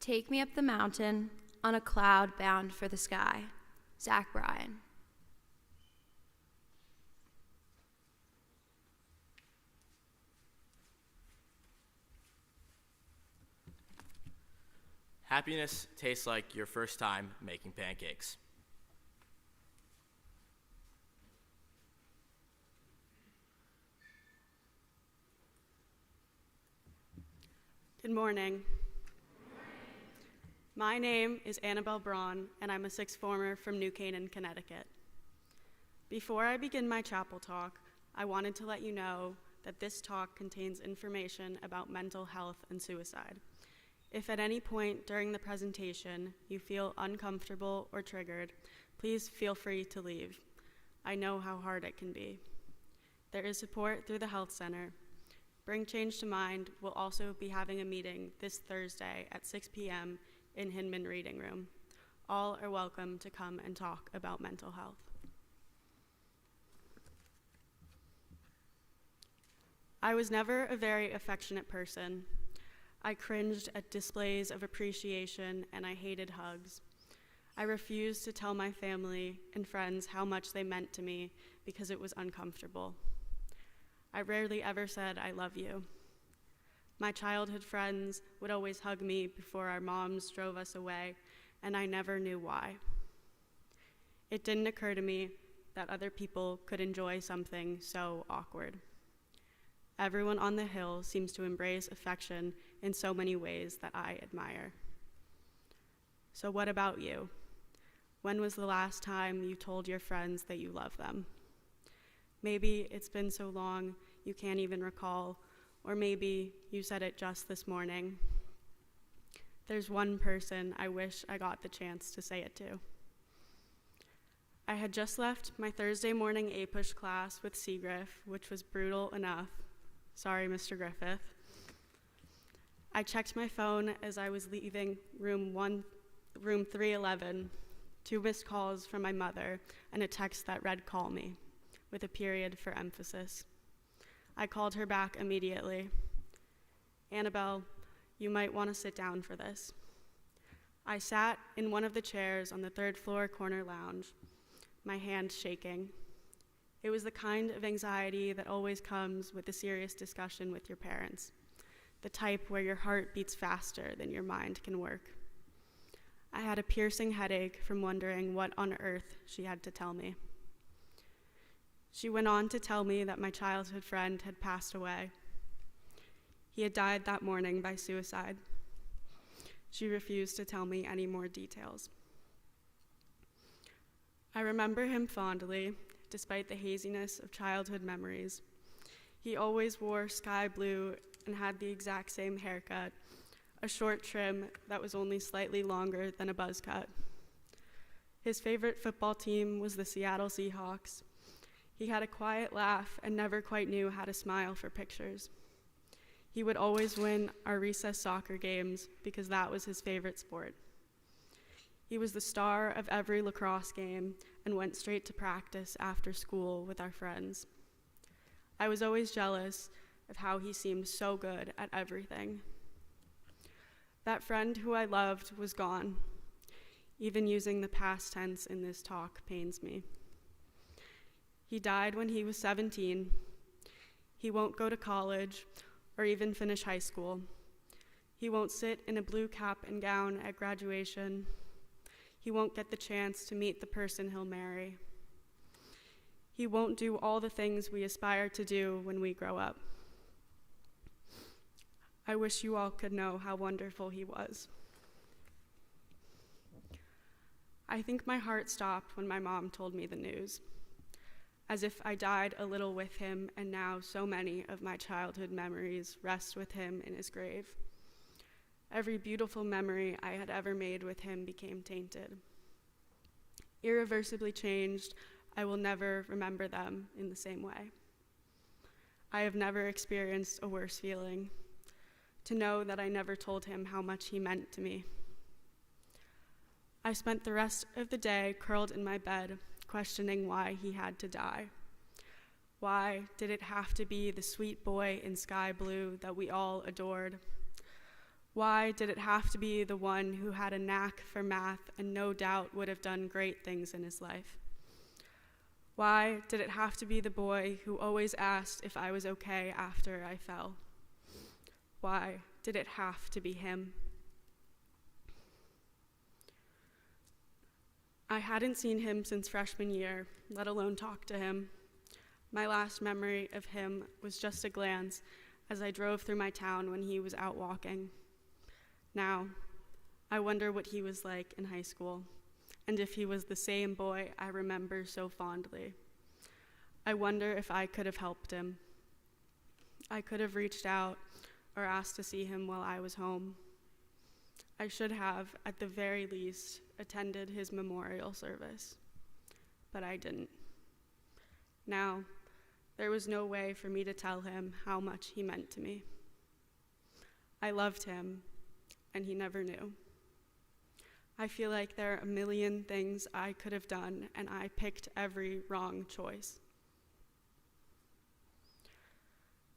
Take me up the mountain on a cloud bound for the sky. Zach Bryan. Happiness tastes like your first time making pancakes. Good morning. My name is Annabel Braun, and I'm a sixth former from New Canaan, Connecticut. Before I begin my chapel talk, I wanted to let you know that this talk contains information about mental health and suicide. If at any point during the presentation you feel uncomfortable or triggered, please feel free to leave. I know how hard it can be. There is support through the Health Center. Bring Change to Mind will also be having a meeting this Thursday at 6 p.m. in Hinman Reading Room. All are welcome to come and talk about mental health. I was never a very affectionate person. I cringed at displays of appreciation, and I hated hugs. I refused to tell my family and friends how much they meant to me because it was uncomfortable. I rarely ever said, "I love you." My childhood friends would always hug me before our moms drove us away, and I never knew why. It didn't occur to me that other people could enjoy something so awkward. Everyone on the Hill seems to embrace affection in so many ways that I admire. So what about you? When was the last time you told your friends that you love them? Maybe it's been so long you can't even recall, or maybe you said it just this morning. There's one person I wish I got the chance to say it to. I had just left my Thursday morning APUSH class with Seagriff, which was brutal enough. Sorry, Mr. Griffith. I checked my phone as I was leaving room 311, 2 missed calls from my mother, and a text that read, "Call me," with a period for emphasis. I called her back immediately. "Annabel, you might want to sit down for this." I sat in one of the chairs on the 3rd floor corner lounge, my hand shaking. It was the kind of anxiety that always comes with a serious discussion with your parents, the type where your heart beats faster than your mind can work. I had a piercing headache from wondering what on earth she had to tell me. She went on to tell me that my childhood friend had passed away. He had died that morning by suicide. She refused to tell me any more details. I remember him fondly, despite the haziness of childhood memories. He always wore sky blue and had the exact same haircut, a short trim that was only slightly longer than a buzz cut. His favorite football team was the Seattle Seahawks. He had a quiet laugh and never quite knew how to smile for pictures. He would always win our recess soccer games because that was his favorite sport. He was the star of every lacrosse game and went straight to practice after school with our friends. I was always jealous of how he seemed so good at everything. That friend who I loved was gone. Even using the past tense in this talk pains me. He died when he was 17. He won't go to college or even finish high school. He won't sit in a blue cap and gown at graduation. He won't get the chance to meet the person he'll marry. He won't do all the things we aspire to do when we grow up. I wish you all could know how wonderful he was. I think my heart stopped when my mom told me the news, as if I died a little with him, and now so many of my childhood memories rest with him in his grave. Every beautiful memory I had ever made with him became tainted. Irreversibly changed, I will never remember them in the same way. I have never experienced a worse feeling, to know that I never told him how much he meant to me. I spent the rest of the day curled in my bed, questioning why he had to die. Why did it have to be the sweet boy in sky blue that we all adored? Why did it have to be the one who had a knack for math and no doubt would have done great things in his life? Why did it have to be the boy who always asked if I was okay after I fell? Why did it have to be him? I hadn't seen him since freshman year, let alone talked to him. My last memory of him was just a glance as I drove through my town when he was out walking. Now, I wonder what he was like in high school, and if he was the same boy I remember so fondly. I wonder if I could have helped him. I could have reached out or asked to see him while I was home. I should have, at the very least, attended his memorial service, but I didn't. Now, there was no way for me to tell him how much he meant to me. I loved him, and he never knew. I feel like there are a million things I could have done, and I picked every wrong choice.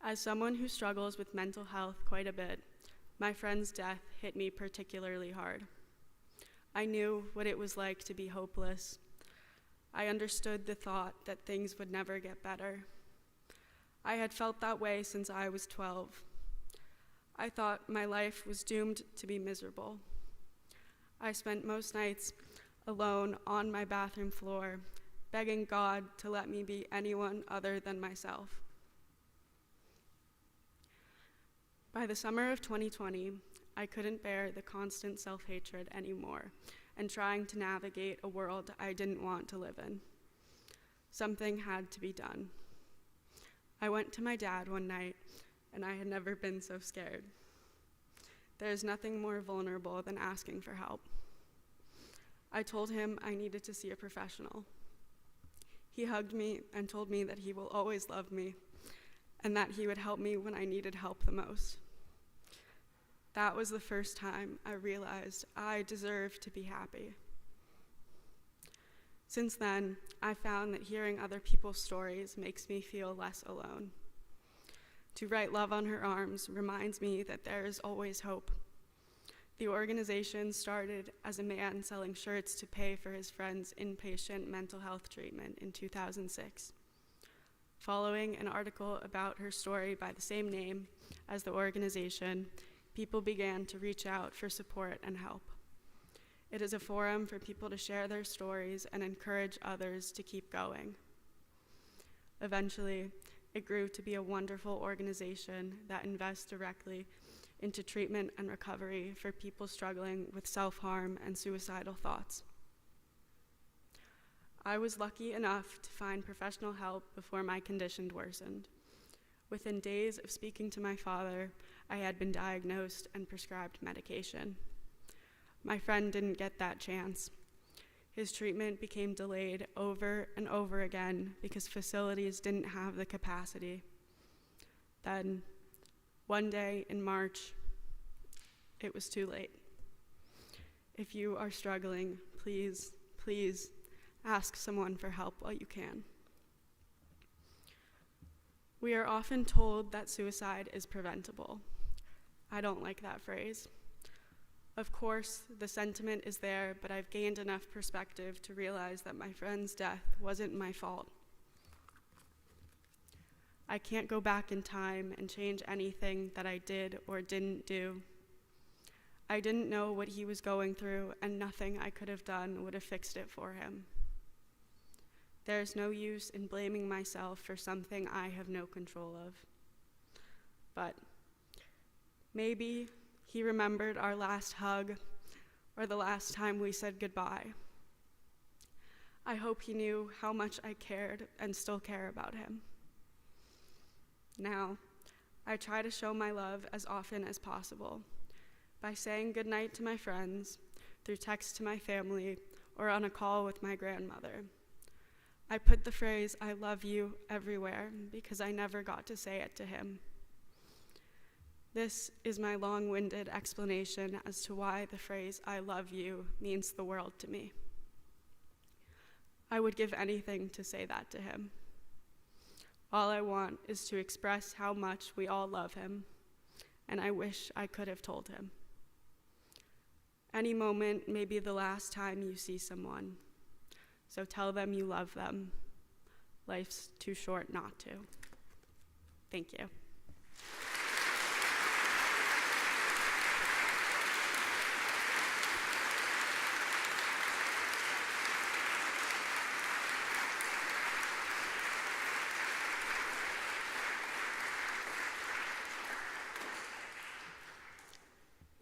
As someone who struggles with mental health quite a bit, my friend's death hit me particularly hard. I knew what it was like to be hopeless. I understood the thought that things would never get better. I had felt that way since I was 12. I thought my life was doomed to be miserable. I spent most nights alone on my bathroom floor, begging God to let me be anyone other than myself. By the summer of 2020, I couldn't bear the constant self-hatred anymore and trying to navigate a world I didn't want to live in. Something had to be done. I went to my dad one night, and I had never been so scared. There's nothing more vulnerable than asking for help. I told him I needed to see a professional. He hugged me and told me that he will always love me and that he would help me when I needed help the most. That was the first time I realized I deserved to be happy. Since then, I found that hearing other people's stories makes me feel less alone. To write Love on Her Arms reminds me that there is always hope. The organization started as a man selling shirts to pay for his friend's inpatient mental health treatment in 2006. Following an article about her story by the same name as the organization, people began to reach out for support and help. It is a forum for people to share their stories and encourage others to keep going. Eventually, it grew to be a wonderful organization that invests directly into treatment and recovery for people struggling with self-harm and suicidal thoughts. I was lucky enough to find professional help before my condition worsened. Within days of speaking to my father, I had been diagnosed and prescribed medication. My friend didn't get that chance. His treatment became delayed over and over again because facilities didn't have the capacity. Then, one day in March, it was too late. If you are struggling, please, please ask someone for help while you can. We are often told that suicide is preventable. I don't like that phrase. Of course, the sentiment is there, but I've gained enough perspective to realize that my friend's death wasn't my fault. I can't go back in time and change anything that I did or didn't do. I didn't know what he was going through, and nothing I could have done would have fixed it for him. There's no use in blaming myself for something I have no control of. But maybe he remembered our last hug or the last time we said goodbye. I hope he knew how much I cared and still care about him. Now, I try to show my love as often as possible by saying goodnight to my friends, through text to my family, or on a call with my grandmother. I put the phrase, "I love you," everywhere because I never got to say it to him. This is my long-winded explanation as to why the phrase, "I love you," means the world to me. I would give anything to say that to him. All I want is to express how much we all love him, and I wish I could have told him. Any moment may be the last time you see someone, so tell them you love them. Life's too short not to. Thank you.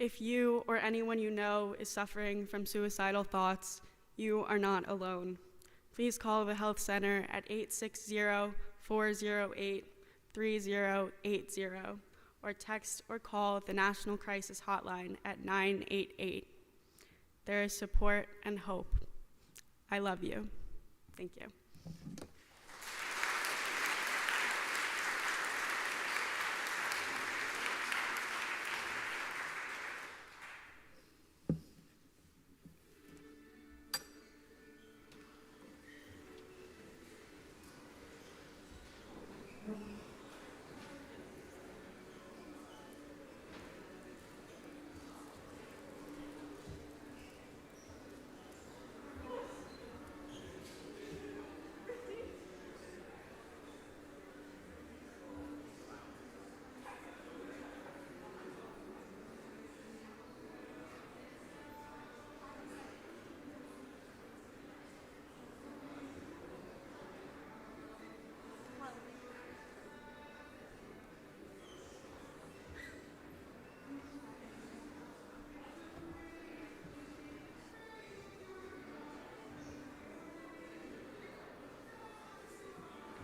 If you or anyone you know is suffering from suicidal thoughts, you are not alone. Please call the health center at 860-408-3080 or text or call the National Crisis Hotline at 988. There is support and hope. I love you. Thank you.